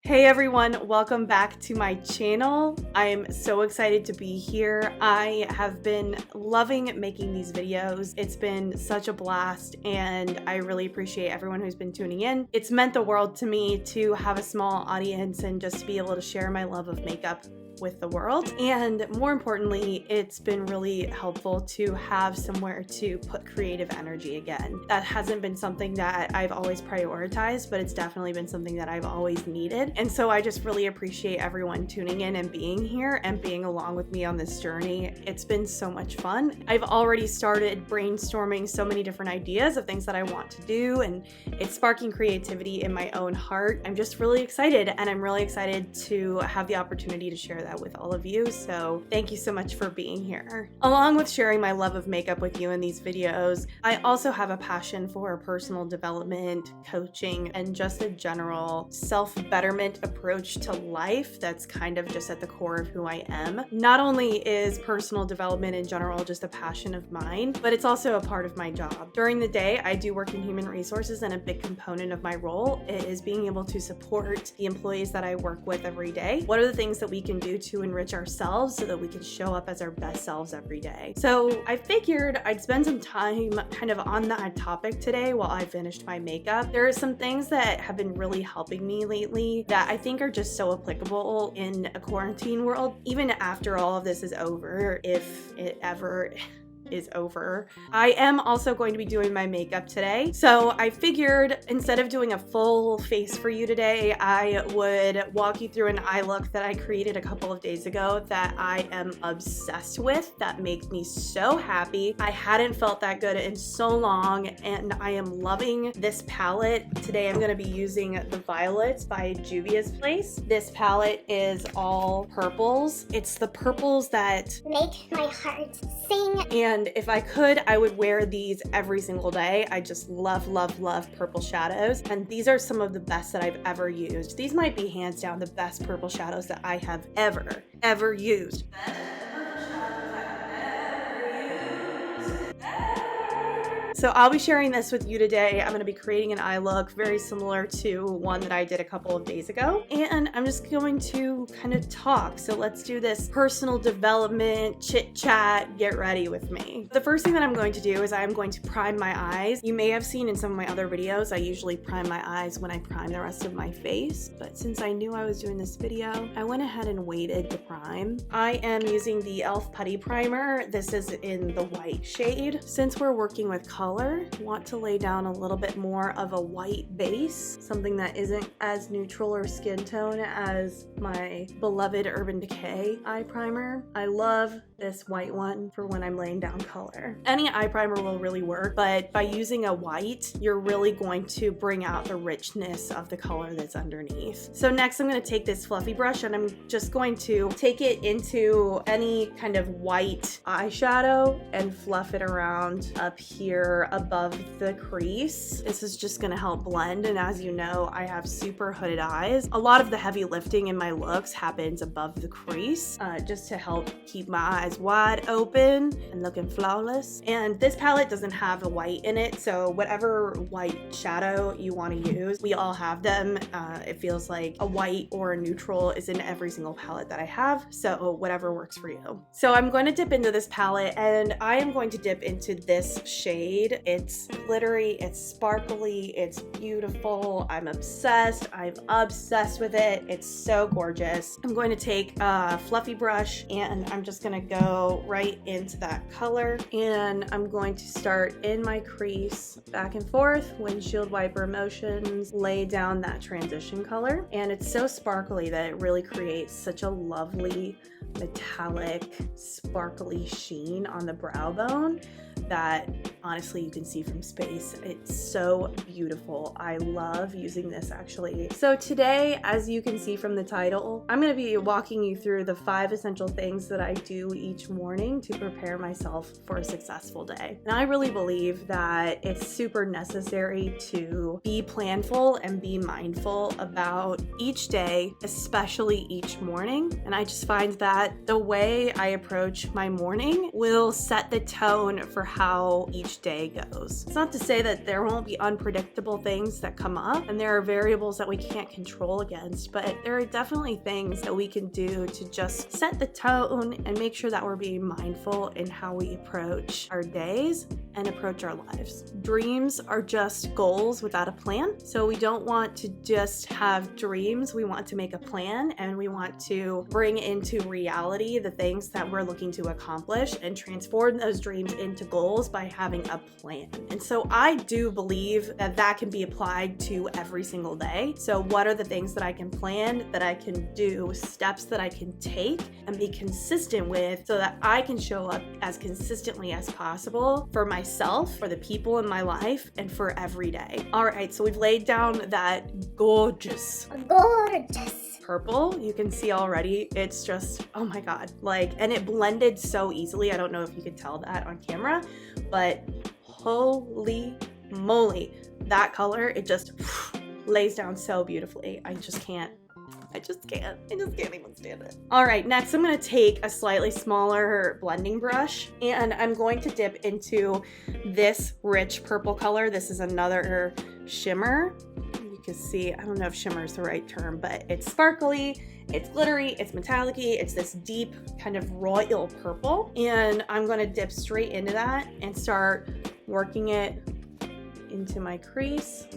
Hey everyone, welcome back to my channel. I am so excited to be here. I have been loving making these videos. It's been such a blast and I really appreciate everyone who's been tuning in. It's meant the world to me to have a small audience and just to be able to share my love of makeup with the world. And more importantly, it's been really helpful to have somewhere to put creative energy again. That hasn't been something that I've always prioritized, but it's definitely been something that I've always needed. And so I just really appreciate everyone tuning in and being here and being along with me on this journey. It's been so much fun. I've already started brainstorming so many different ideas of things that I want to do, and it's sparking creativity in my own heart. I'm just really excited, and I'm really excited to have the opportunity to share that with all of you. So thank you so much for being here. Along with sharing my love of makeup with you in these videos, I also have a passion for personal development, coaching, and just a general self-betterment approach to life that's kind of just at the core of who I am. Not only is personal development in general just a passion of mine, but it's also a part of my job. During the day, I do work in human resources, and a big component of my role is being able to support the employees that I work with every day. What are the things that we can do to enrich ourselves so that we can show up as our best selves every day? So I figured I'd spend some time kind of on that topic today while I finished my makeup. There are some things that have been really helping me lately that I think are just so applicable in a quarantine world, even after all of this is over, if it ever is over. I am also going to be doing my makeup today. So I figured instead of doing a full face for you today, I would walk you through an eye look that I created a couple of days ago that I am obsessed with, that makes me so happy. I hadn't felt that good in so long, and I am loving this palette. Today I'm going to be using the Violets by Juvia's Place. This palette is all purples. It's the purples that make my heart sing. And if I could, I would wear these every single day. I just love, love, love purple shadows. And these are some of the best that I've ever used. These might be hands down the best purple shadows that I have ever used. So I'll be sharing this with you today. I'm going to be creating an eye look very similar to one that I did a couple of days ago. And I'm just going to kind of talk. So let's do this personal development, chit chat, get ready with me. The first thing that I'm going to do is I'm going to prime my eyes. You may have seen in some of my other videos, I usually prime my eyes when I prime the rest of my face. But since I knew I was doing this video, I went ahead and waited to prime. I am using the e.l.f. Putty Primer. This is in the white shade. Since we're working with color, want to lay down a little bit more of a white base, something that isn't as neutral or skin tone as my beloved Urban Decay eye primer. I love this white one for when I'm laying down color. Any eye primer will really work, but by using a white, you're really going to bring out the richness of the color that's underneath. So next I'm going to take this fluffy brush and I'm just going to take it into any kind of white eyeshadow and fluff it around up here above the crease. This is just going to help blend, and as you know, I have super hooded eyes. A lot of the heavy lifting in my looks happens above the crease, just to help keep my eyes wide open and looking flawless. And this palette doesn't have a white in it, so whatever white shadow you want to use, we all have them. It feels like a white or a neutral is in every single palette that I have, so whatever works for you. So I'm going to dip into this palette, and I am going to dip into this shade. It's glittery, it's sparkly, it's beautiful. I'm obsessed with it. It's so gorgeous. I'm going to take a fluffy brush and I'm just going to go right into that color, and I'm going to start in my crease, back and forth, windshield wiper motions, lay down that transition color. And it's so sparkly that it really creates such a lovely metallic sparkly sheen on the brow bone that honestly you can see from space. It's so beautiful. I love using this actually. So today, as you can see from the title, I'm going to be walking you through the 5 essential things that I do each morning to prepare myself for a successful day. And I really believe that it's super necessary to be planful and be mindful about each day, especially each morning. And I just find that that the way I approach my morning will set the tone for how each day goes. It's not to say that there won't be unpredictable things that come up and there are variables that we can't control against, but there are definitely things that we can do to just set the tone and make sure that we're being mindful in how we approach our days and approach our lives. Dreams are just goals without a plan. So we don't want to just have dreams. We want to make a plan and we want to bring into reality the things that we're looking to accomplish and transform those dreams into goals by having a plan. And so I do believe that that can be applied to every single day. So what are the things that I can plan, that I can do, steps that I can take and be consistent with so that I can show up as consistently as possible for myself, for the people in my life, and for every day. All right, so we've laid down that gorgeous purple. You can see already, it's just, oh my God, like, and it blended so easily. I don't know if you could tell that on camera, but holy moly, that color, it just lays down so beautifully. I just can't even stand it. All right, next I'm gonna take a slightly smaller blending brush and I'm going to dip into this rich purple color. This is another shimmer. You can see, I don't know if shimmer is the right term, but it's sparkly, it's glittery, it's metallic-y, it's this deep kind of royal purple. And I'm gonna dip straight into that and start working it into my crease.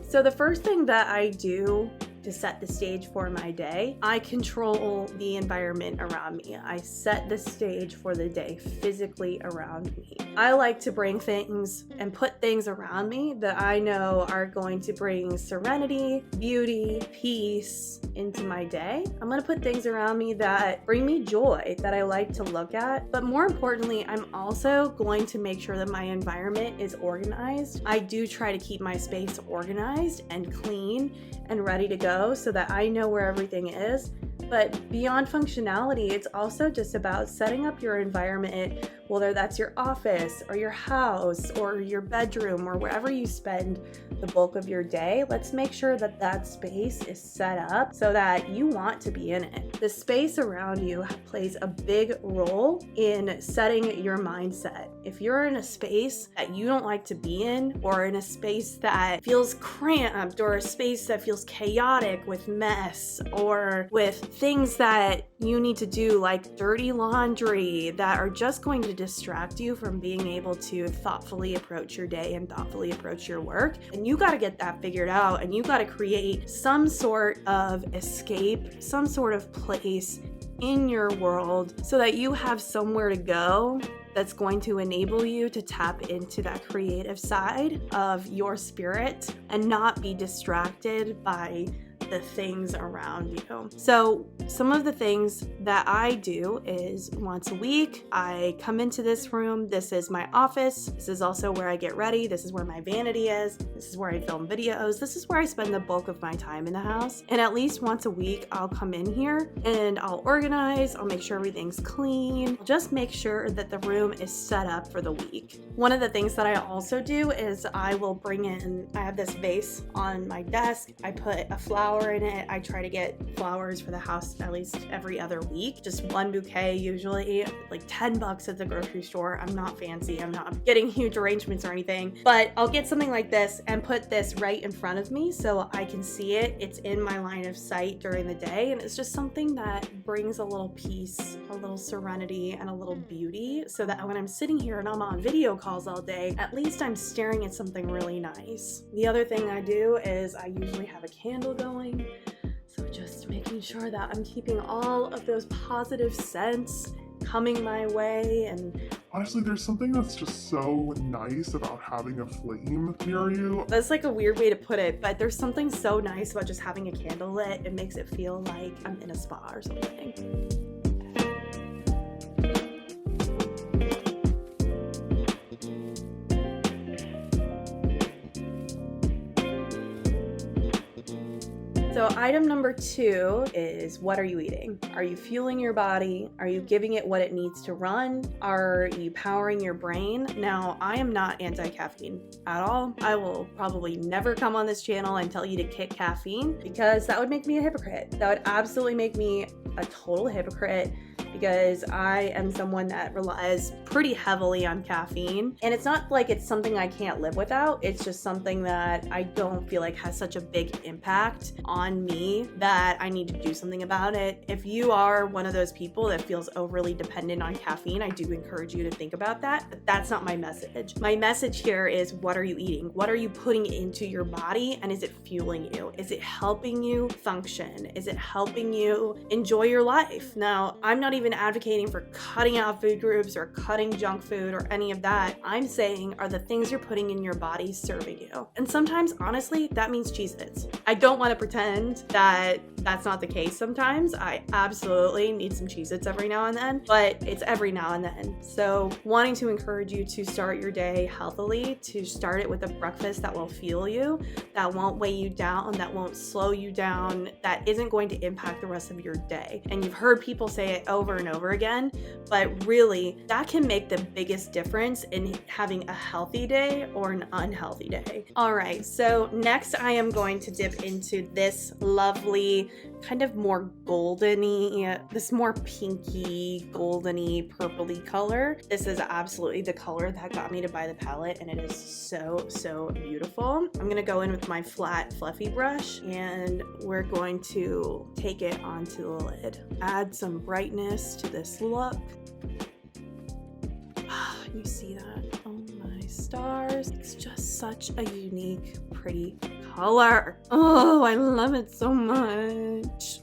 So the first thing that I do to set the stage for my day, I control the environment around me. I set the stage for the day physically around me. I like to bring things and put things around me that I know are going to bring serenity, beauty, peace into my day. I'm gonna put things around me that bring me joy, that I like to look at. But more importantly, I'm also going to make sure that my environment is organized. I do try to keep my space organized and clean and ready to go so that I know where everything is. But beyond functionality, it's also just about setting up your environment, whether that's your office or your house or your bedroom or wherever you spend the bulk of your day. Let's make sure that that space is set up so that you want to be in it. The space around you plays a big role in setting your mindset. If you're in a space that you don't like to be in, or in a space that feels cramped, or a space that feels chaotic with mess, or with things that you need to do like dirty laundry that are just going to distract you from being able to thoughtfully approach your day and thoughtfully approach your work. And you got to get that figured out, and you got to create some sort of escape, some sort of place in your world so that you have somewhere to go that's going to enable you to tap into that creative side of your spirit and not be distracted by the things around you. So some of the things that I do is once a week, I come into this room. This is my office. This is also where I get ready. This is where my vanity is. This is where I film videos. This is where I spend the bulk of my time in the house. And at least once a week, I'll come in here and I'll organize. I'll make sure everything's clean. I'll just make sure that the room is set up for the week. One of the things that I also do is I will bring in, I have this vase on my desk. I put a flower in it. I try to get flowers for the house at least every other week. Just one bouquet usually, like $10 at the grocery store. I'm not fancy. I'm not getting huge arrangements or anything, but I'll get something like this and put this right in front of me so I can see it. It's in my line of sight during the day, and it's just something that brings a little peace, a little serenity, and a little beauty so that when I'm sitting here and I'm on video calls all day, at least I'm staring at something really nice. The other thing I do is I usually have a candle going. So just making sure that I'm keeping all of those positive scents coming my way. And honestly, there's something that's just so nice about having a flame near you. That's like a weird way to put it, but there's something so nice about just having a candle lit. It makes it feel like I'm in a spa or something. So item number 2 is, what are you eating? Are you fueling your body? Are you giving it what it needs to run? Are you powering your brain? Now, I am not anti-caffeine at all. I will probably never come on this channel and tell you to kick caffeine, because that would make me a hypocrite. That would absolutely make me a total hypocrite, because I am someone that relies pretty heavily on caffeine. And it's not like it's something I can't live without. It's just something that I don't feel like has such a big impact on me that I need to do something about it. If you are one of those people that feels overly dependent on caffeine, I do encourage you to think about that, but that's not my message. My message here is, what are you eating? What are you putting into your body? And is it fueling you? Is it helping you function? Is it helping you enjoy your life? Now, I'm not even advocating for cutting out food groups or cutting junk food or any of that. I'm saying, are the things you're putting in your body serving you? And sometimes, honestly, that means Cheez-Its. I don't want to pretend that that's not the case sometimes. I absolutely need some Cheez-Its every now and then, but it's every now and then. So wanting to encourage you to start your day healthily, to start it with a breakfast that will fuel you, that won't weigh you down, that won't slow you down, that isn't going to impact the rest of your day. And you've heard people say it over and over again, but really that can make the biggest difference in having a healthy day or an unhealthy day. All right, so next I am going to dip into this lovely kind of more goldeny, this more pinky, goldeny, purpley color. This is absolutely the color that got me to buy the palette, and it is so beautiful. I'm gonna go in with my flat fluffy brush, and we're going to take it onto the lid. Add some brightness to this look. You see that? Oh my stars. It's just such a unique, pretty color. Oh, I love it so much.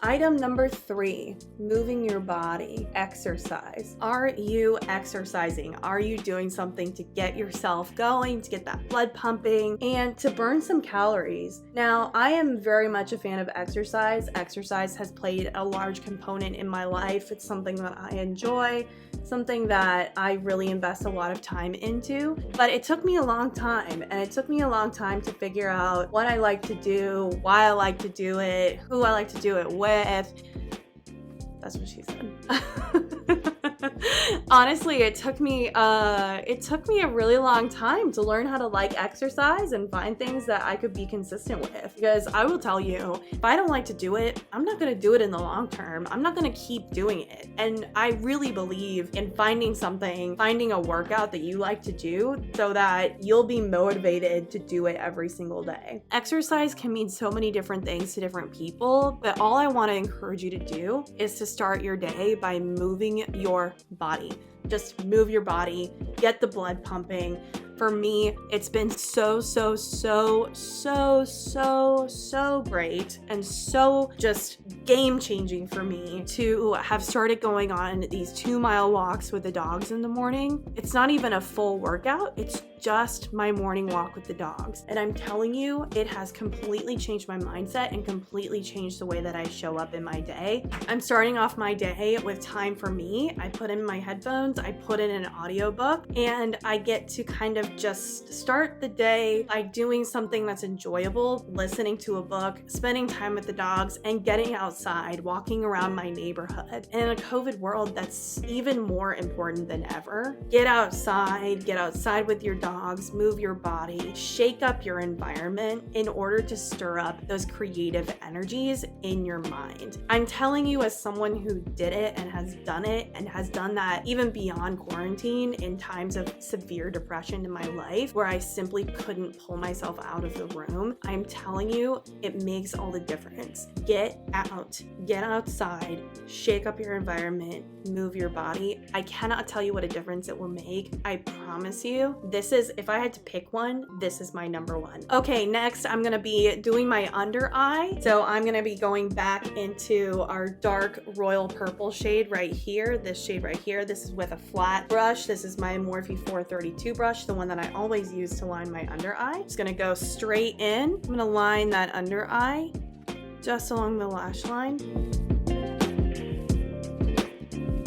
Item number 3, moving your body, exercise. Are you exercising? Are you doing something to get yourself going, to get that blood pumping, and to burn some calories? Now, I am very much a fan of exercise. Exercise has played a large component in my life. It's something that I enjoy, something that I really invest a lot of time into, but it took me a long time, and it took me a long time to figure out what I like to do, why I like to do it, who I like to do it with. That's what she said. Honestly, it took me a really long time to learn how to like exercise and find things that I could be consistent with. Because I will tell you, if I don't like to do it, I'm not gonna do it in the long term. I'm not gonna keep doing it. And I really believe in finding a workout that you like to do so that you'll be motivated to do it every single day. Exercise can mean so many different things to different people, but all I want to encourage you to do is to start your day by moving your body. Just move your body, get the blood pumping. For me, it's been so great and so just game-changing for me to have started going on these 2-mile walks with the dogs in the morning. It's not even a full workout, it's just my morning walk with the dogs. And I'm telling you, it has completely changed my mindset and completely changed the way that I show up in my day. I'm starting off my day with time for me. I put in my headphones, I put in an audiobook, and I get to kind of just start the day by doing something that's enjoyable, listening to a book, spending time with the dogs, and getting outside, walking around my neighborhood. And in a COVID world, that's even more important than ever. Get outside with your dogs, move your body, shake up your environment in order to stir up those creative energies in your mind. I'm telling you, as someone who did it and has done that even beyond quarantine in times of severe depression in my life where I simply couldn't pull myself out of the room, I'm telling you, it makes all the difference. Get outside, shake up your environment, move your body. I cannot tell you what a difference it will make. I promise you, if I had to pick one, this is my number one. Okay, next I'm gonna be doing my under eye. So I'm gonna be going back into our dark royal purple shade right here, this shade right here. This is with a flat brush. This is my Morphe 432 brush, the one that I always use to line my under eye. Just gonna go straight in. I'm gonna line that under eye just along the lash line.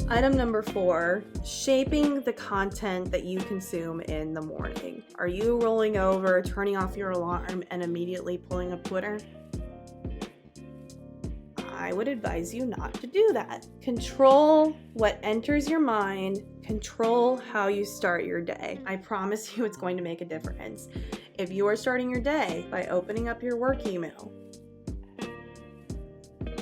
Item number 4, shaping the content that you consume in the morning. Are you rolling over, turning off your alarm, and immediately pulling up Twitter? I would advise you not to do that. Control what enters your mind, control how you start your day. I promise you it's going to make a difference. If you are starting your day by opening up your work email,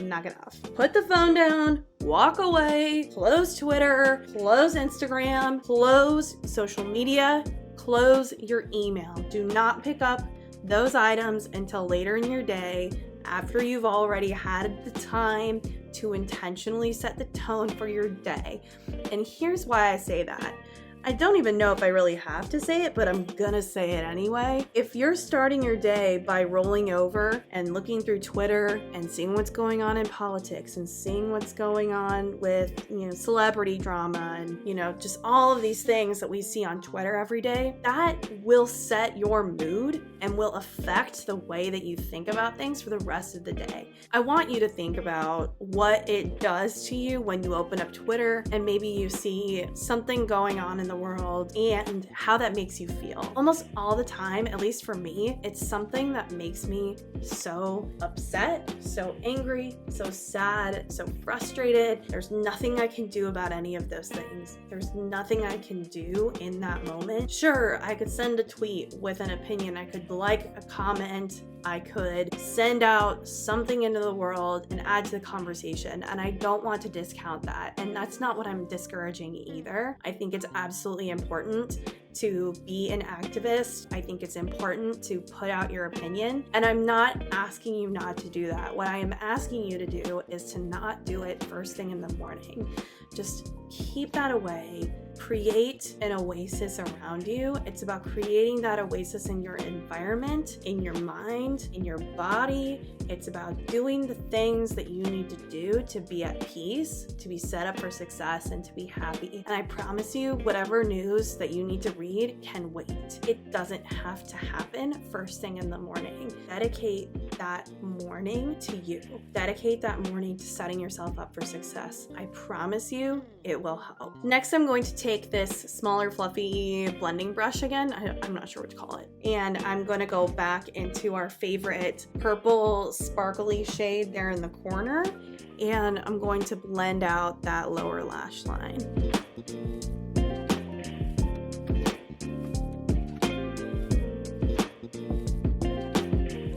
knock it off. Put the phone down, walk away, close Twitter, close Instagram, close social media, close your email. Do not pick up those items until later in your day, after you've already had the time to intentionally set the tone for your day. And here's why I say that. I don't even know if I really have to say it, but I'm gonna say it anyway. If you're starting your day by rolling over and looking through Twitter and seeing what's going on in politics and seeing what's going on with, celebrity drama and, just all of these things that we see on Twitter every day, that will set your mood and will affect the way that you think about things for the rest of the day. I want you to think about what it does to you when you open up Twitter and maybe you see something going on in the world and how that makes you feel. Almost all the time, at least for me, it's something that makes me so upset, so angry, so sad, so frustrated. There's nothing I can do about any of those things. There's nothing I can do in that moment. Sure, I could send a tweet with an opinion. I could like a comment. I could send out something into the world and add to the conversation, and I don't want to discount that. And that's not what I'm discouraging either. I think it's absolutely important to be an activist. I think it's important to put out your opinion, and I'm not asking you not to do that. What I am asking you to do is to not do it first thing in the morning. Just keep that away. Create an oasis around you. It's about creating that oasis in your environment, in your mind, in your body. It's about doing the things that you need to do to be at peace, to be set up for success, and to be happy. And I promise you, whatever news that you need to read can wait. It doesn't have to happen first thing in the morning. Dedicate that morning to you. Dedicate that morning to setting yourself up for success. I promise you, it will help. Next, I'm going to take this smaller fluffy blending brush again. I'm not sure what to call it. And I'm going to go back into our favorite purple sparkly shade there in the corner. And I'm going to blend out that lower lash line.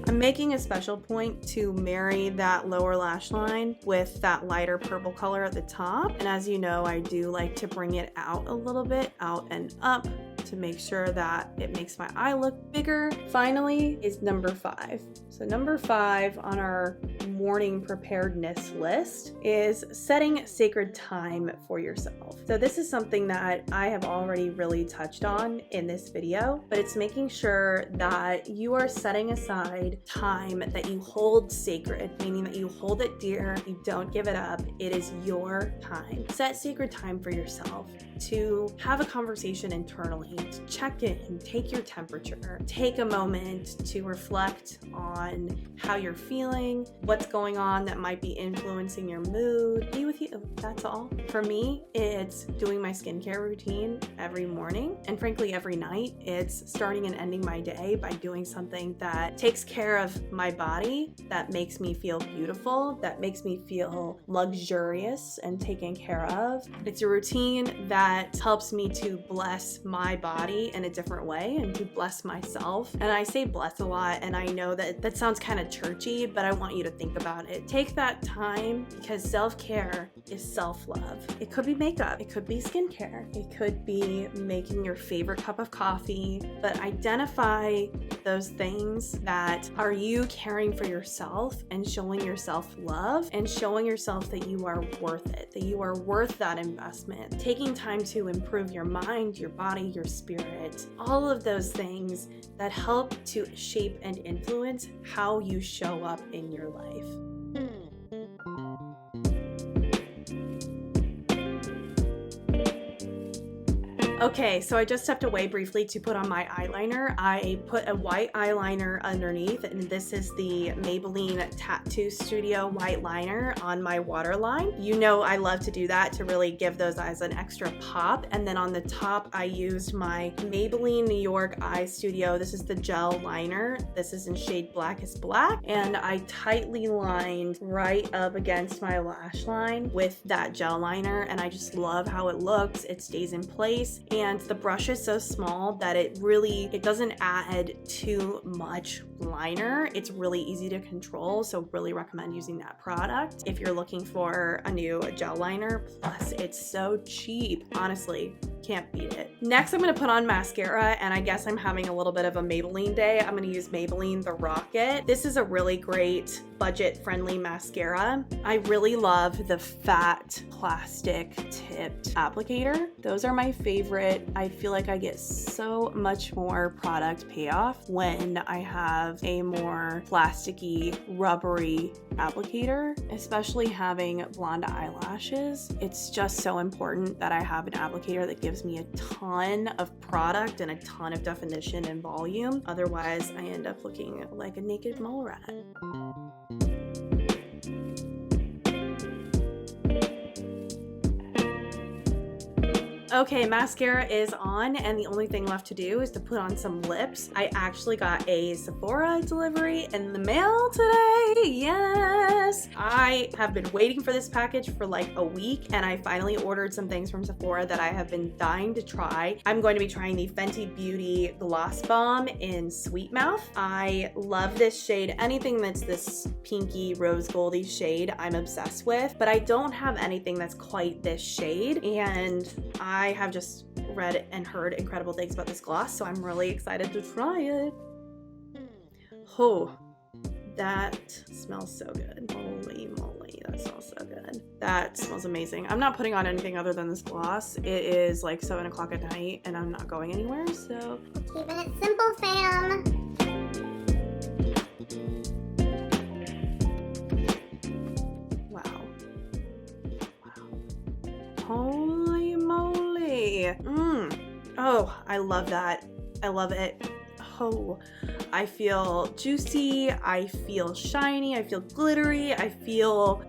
I'm making a special point to marry that lower lash line with that lighter purple color at the top. And as you know, I do like to bring it out a little bit, out and up, to make sure that it makes my eye look bigger. Finally is number 5. So number 5 on our morning preparedness list is setting sacred time for yourself. So this is something that I have already really touched on in this video, but it's making sure that you are setting aside time that you hold sacred, meaning that you hold it dear, you don't give it up. It is your time. Set sacred time for yourself to have a conversation internally, to check in, take your temperature, take a moment to reflect on how you're feeling, what's going on that might be influencing your mood. Be with you. That's all. For me, it's doing my skincare routine every morning, and frankly every night. It's starting and ending my day by doing something that takes care of my body, that makes me feel beautiful, that makes me feel luxurious and taken care of. It's a routine that helps me to bless my body in a different way and to bless myself. And I say bless a lot, and I know that sounds kind of churchy, but I want you to think about it. Take that time, because self-care is self-love. It could be makeup, it could be skincare, it could be making your favorite cup of coffee, but identify those things that are you caring for yourself and showing yourself love and showing yourself that you are worth it, that you are worth that investment. Taking time to improve your mind, your body, your spirit, all of those things that help to shape and influence how you show up in your life. Okay, so I just stepped away briefly to put on my eyeliner. I put a white eyeliner underneath, and this is the Maybelline Tattoo Studio white liner on my waterline. You know I love to do that to really give those eyes an extra pop. And then on the top, I used my Maybelline New York Eye Studio. This is the gel liner. This is in shade Blackest Black. And I tightly lined right up against my lash line with that gel liner. And I just love how it looks. It stays in place. And the brush is so small that it doesn't add too much liner. It's really easy to control. So really recommend using that product if you're looking for a new gel liner. Plus it's so cheap. Honestly, can't beat it. Next, I'm gonna put on mascara, and I guess I'm having a little bit of a Maybelline day. I'm gonna use Maybelline The Rocket. This is a really great budget-friendly mascara. I really love the fat plastic tipped applicator. Those are my favorite. I feel like I get so much more product payoff when I have a more plasticky, rubbery applicator, especially having blonde eyelashes. It's just so important that I have an applicator that gives me a ton of product and a ton of definition and volume. Otherwise, I end up looking like a naked mole rat. Okay, mascara is on, and the only thing left to do is to put on some lips. I actually got a Sephora delivery in the mail today. Yes! I have been waiting for this package for like a week, and I finally ordered some things from Sephora that I have been dying to try. I'm going to be trying the Fenty Beauty Gloss Bomb in Sweet Mouth. I love this shade. Anything that's this pinky rose goldy shade, I'm obsessed with, but I don't have anything that's quite this shade, and I have just read and heard incredible things about this gloss, so I'm really excited to try it. Oh, that smells so good. Holy moly, that smells so good. That smells amazing. I'm not putting on anything other than this gloss. It is like 7 o'clock at night and I'm not going anywhere, so. Keeping it simple, fam. Wow. Holy moly. Oh, I love that. I love it. Oh, I feel juicy. I feel shiny. I feel glittery. I feel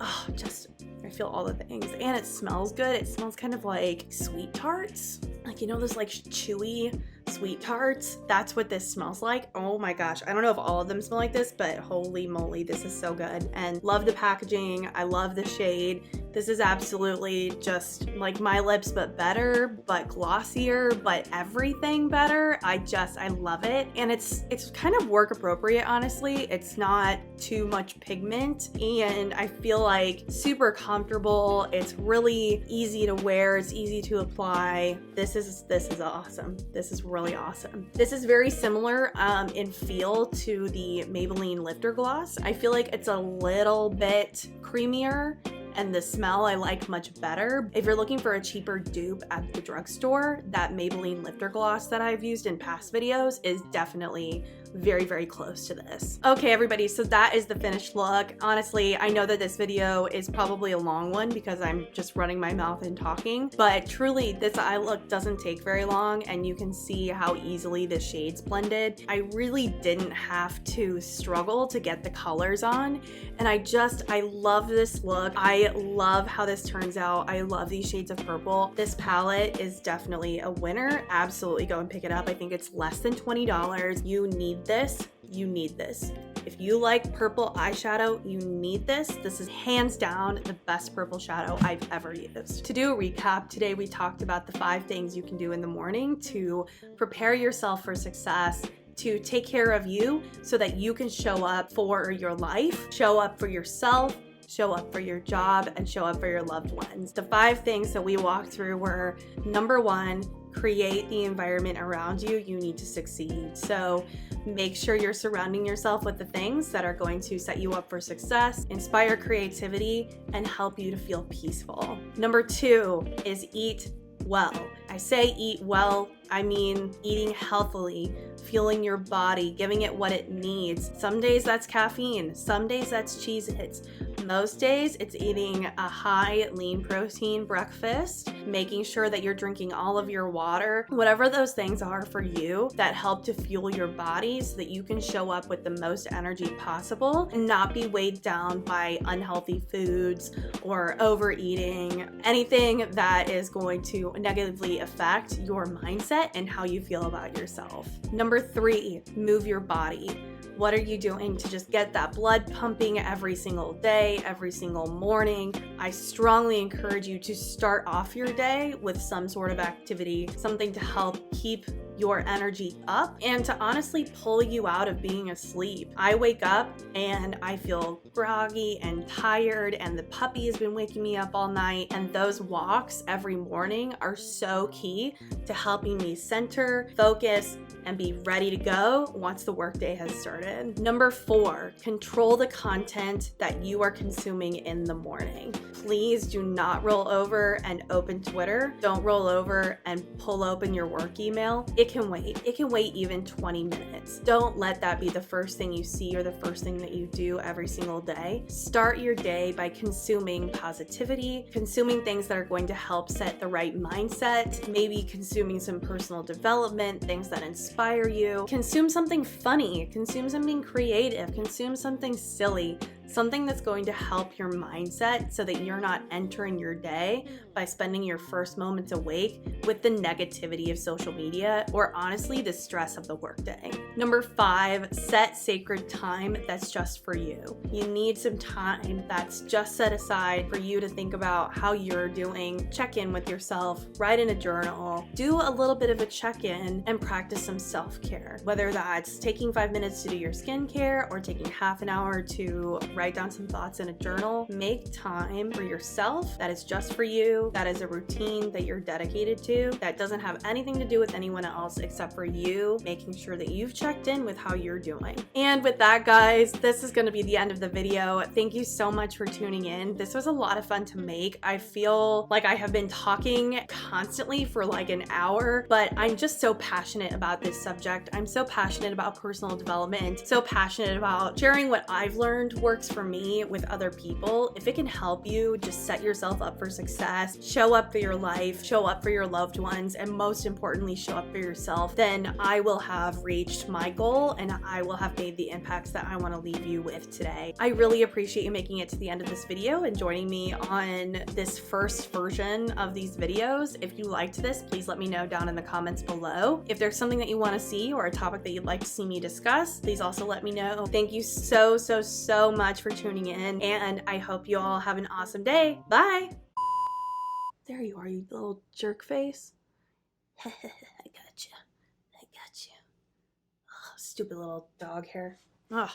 all the things. And it smells good. It smells kind of like sweet tarts. Like, you know, those like chewy sweet tarts? That's what this smells like. Oh my gosh. I don't know if all of them smell like this, but holy moly, this is so good. And love the packaging. I love the shade. This is absolutely just like my lips, but better, but glossier, but everything better. I love it. And it's kind of work appropriate, honestly. It's not too much pigment, and I feel like super comfortable. It's really easy to wear. It's easy to apply. This is awesome. This is really awesome. This is very similar in feel to the Maybelline Lifter Gloss. I feel like it's a little bit creamier, and the smell I like much better. If you're looking for a cheaper dupe at the drugstore, that Maybelline Lifter Gloss that I've used in past videos is definitely very, very close to this. Okay, everybody, so that is the finished look. Honestly, I know that this video is probably a long one because I'm just running my mouth and talking, but truly this eye look doesn't take very long, and you can see how easily the shades blended. I really didn't have to struggle to get the colors on, and I love this look. I love how this turns out. I love these shades of purple. This palette is definitely a winner. Absolutely go and pick it up. I think it's less than $20. You need this. You need this. If you like purple eyeshadow, you need this. This is hands down the best purple shadow I've ever used. To do a recap, today we talked about the 5 things you can do in the morning to prepare yourself for success, to take care of you so that you can show up for your life, show up for yourself, show up for your job, and show up for your loved ones. The 5 things that we walked through were, number 1, create the environment around you you need to succeed. So make sure you're surrounding yourself with the things that are going to set you up for success, inspire creativity, and help you to feel peaceful. Number 2 is eat well. I say eat well, I mean eating healthily, fueling your body, giving it what it needs. Some days that's caffeine, some days that's Cheez-Its. Most days, it's eating a high lean protein breakfast, making sure that you're drinking all of your water, whatever those things are for you that help to fuel your body so that you can show up with the most energy possible and not be weighed down by unhealthy foods or overeating, anything that is going to negatively affect your mindset and how you feel about yourself. Number 3, move your body. What are you doing to just get that blood pumping every single day, every single morning? I strongly encourage you to start off your day with some sort of activity, something to help keep your energy up and to honestly pull you out of being asleep. I wake up and I feel groggy and tired, and the puppy has been waking me up all night, and those walks every morning are so key to helping me center, focus, and be ready to go once the workday has started. Number 4, control the content that you are consuming in the morning. Please do not roll over and open Twitter. Don't roll over and pull open your work email. It can wait. It can wait even 20 minutes. Don't let that be the first thing you see or the first thing that you do every single day. Start your day by consuming positivity, consuming things that are going to help set the right mindset, maybe consuming some personal development, things that inspire you. Consume something funny, consume something creative, consume something silly, something that's going to help your mindset so that you're not entering your day by spending your first moments awake with the negativity of social media or honestly the stress of the workday. Number 5, set sacred time that's just for you. You need some time that's just set aside for you to think about how you're doing, check in with yourself, write in a journal, do a little bit of a check-in, and practice some self-care. Whether that's taking 5 minutes to do your skincare or taking half an hour to write down some thoughts in a journal, make time for yourself that is just for you, that is a routine that you're dedicated to, that doesn't have anything to do with anyone else except for you, making sure that you've checked in with how you're doing. And with that, guys, this is going to be the end of the video. Thank you so much for tuning in. This was a lot of fun to make. I feel like I have been talking constantly for like an hour, but I'm just so passionate about this subject. I'm so passionate about personal development, so passionate about sharing what I've learned works for me with other people. If it can help you just set yourself up for success, show up for your life, show up for your loved ones, and most importantly, show up for yourself, then I will have reached my goal and I will have made the impacts that I want to leave you with today. I really appreciate you making it to the end of this video and joining me on this first version of these videos. If you liked this, please let me know down in the comments below. If there's something that you want to see or a topic that you'd like to see me discuss, please also let me know. Thank you so much for tuning in, and I hope you all have an awesome day. Bye! There you are, you little jerk face. I got you. I got you. Oh, stupid little dog hair. Ugh.